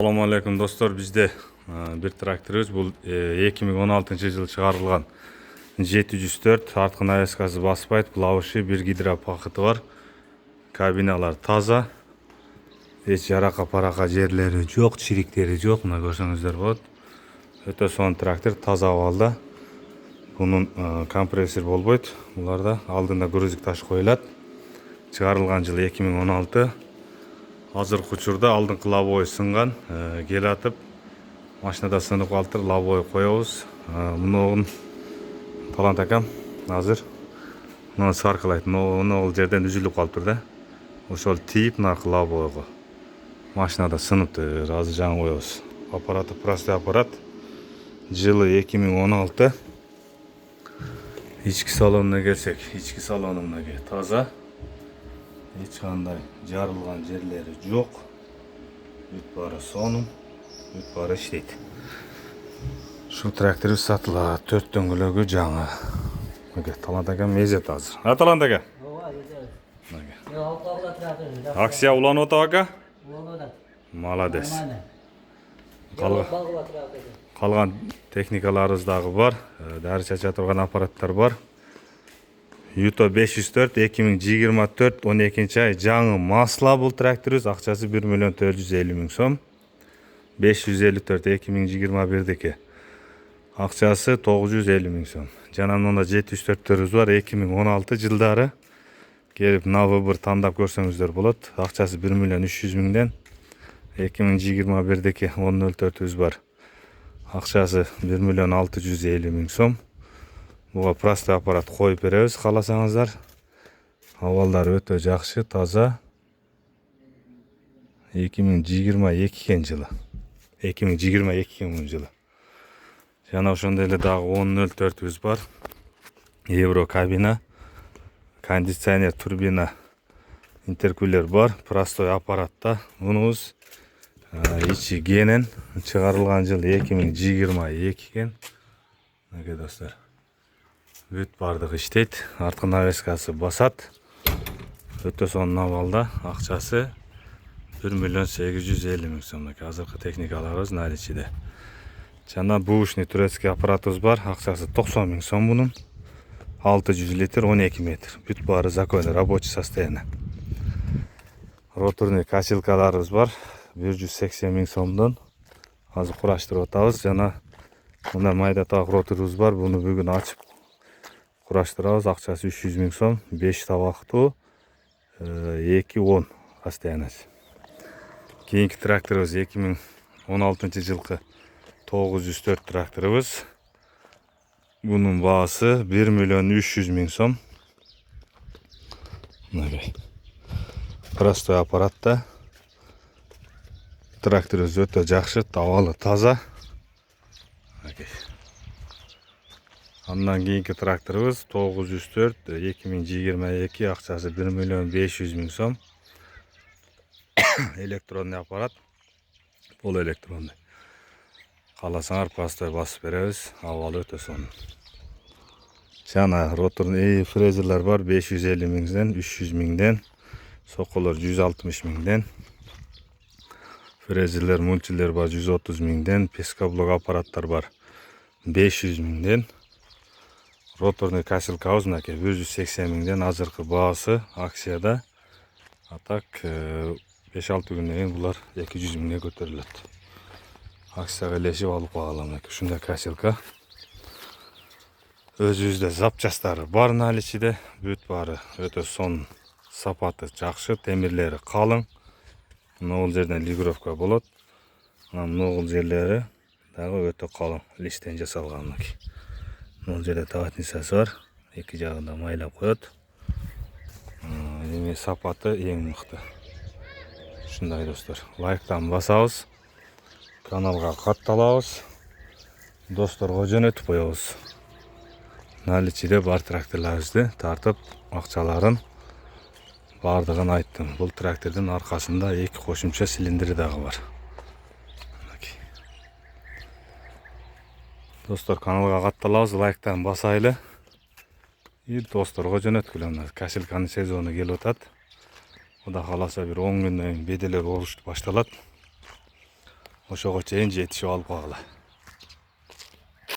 Assalamu alaikum dostlar, bizde bir traktörümüz bu 2016 yıl çıkarılgan 704 artkın ayaskası basmaydı, bulavışı bir gidra paketi var. Kabinalar taza, hiç yaraka paraka yerleri yok, çirikleri yok. Buna görsenizler болады. Öte son traktör taza avalda. Bunun kompresör bolboydu. Bularda aldığında грузик taş koyulат. Çıkarılgan yıl 2016. Hazır kuçurda алдыңкы лобовой сынған, кел атып, машинада сынып калтыр, лобовой коебуз. Мунун талант акам азыр муну саркылайт. Муну жерден үзүлүп калыптыр да. Ошол тийип наркы лобовойго. Машинада сыныптыр, азыр жаңы коебуз. Аппараты простой аппарат. Жылы 2016. İçki salonuna gelsek, içki salonuna gel. Taza. Hiç kanday jarılgan yerleri yok. Büt bары sonum, büt bары işleydi. Şu traktörü satıla, 4 döngülögü жаңы. Талант ака мезет азыр. Талант ака. Акция уланып атат ака? Молодец. Калган техникаларыбыз дагы бар. Дары чача турган аппараттар бар. Yuto 504 2024 12 ay жаңы масла бұл тракторыбыз, акчасы 1.450.000 сом. 554 2021'deki акчасы 950.000 сом. Жана мында 704'төрүбүз бар 2016 жылдары. Келип навы бір тандап көрсөңүздөр болот. Акчасы 1.300.000'ден 2021'deki 1004'үбүз бар. Акчасы 1.650.000 сом. Буга простой аппарат коюп беребиз кааласаңыздар. Авалдары өтө жакшы, таза. 2022 жылы. 2022 жылы. Жана ошондой эле дагы 1004'үбүз бар. Евро кабина, кондиционер, турбина, интеркулер бар. Простой аппаратта. Мунубуз ичи кенен чыгарылган жыл 2022 экен. Мына достор. Бүт бардыгы иштейт, арткы навескасы басат. Өтө сонун абалда, акчасы 1.850.000 сом. Азыркы техникаларыбыз наличиде. Жана бушный турецкий аппаратыбыз бар, акчасы 90.000 сом бунун. 600 литр, 12 метр. Бүт бары законный, рабочий состояние. Роторный качелкаларыбыз бар, 180.000 сомдон. Азыр кураштырып атабыз. Жана мына майда так роторубуз бар, буну бүгүн ачып кураштырабыз. Акчасы 300.000 сом, 5 табактуу, 2-10 расстояниясы. Кийинки тракторыбыз 2016 жылкы 904 тракторыбыз. Бунун баасы 1.300.000 сом. Простой аппаратта. Тракторыбыз өтө жакшы, табалы, таза. Андан кийинки тракторыбыз 904 2022, акчасы 1.500.000 сом. Электронный аппарат. Пол электронный. Кааласаңар простой басып беребиз. Абалы өтө сонун. Жана роторный фрезерлер бар, 550.000'ден 300.000'ден. Соколор 160.000'ден. Фрезерлер, мультилер бар 130.000'ден. Пескоблок аппараттар бар 500.000'ден. Роторный качелкабыз 180.000'ден. Азыркы баасы акцияда. Атак 5-6 күндөн кийин булар 200.000'ге көтөрүлөт. Акцияга элешип алып калган ушундай качелка. Өзүбүздө запчастары бар наличиде. Бүт бары өтө сонун, сапаты жакшы, темирлери калың. Могул жерден лигировка болот. Могул жерлери дагы өтө калың, лиштен жасалган. Могул жерде таватницасы бар. Эки жагында майлап коет. Эми сапаты эң мыкты. Ушундай достор. Лайктан басабыз. Каналга катталабыз. Досторго жөнөтүп коебуз. Наличиде бар тракторларыбызды тартып, акчаларын бардыгын айттым. Бул трактордун аркасында 2 кошумча цилиндри дагы бар. Достор, каналга катталабыз, лайктан басайлы. И досторго жөнөткүлө. Качелканын сезону келип атат. Кудай кааласа бир 10 күндөн кийин беделер башталат. ошого чейин жетишип алып калгыла.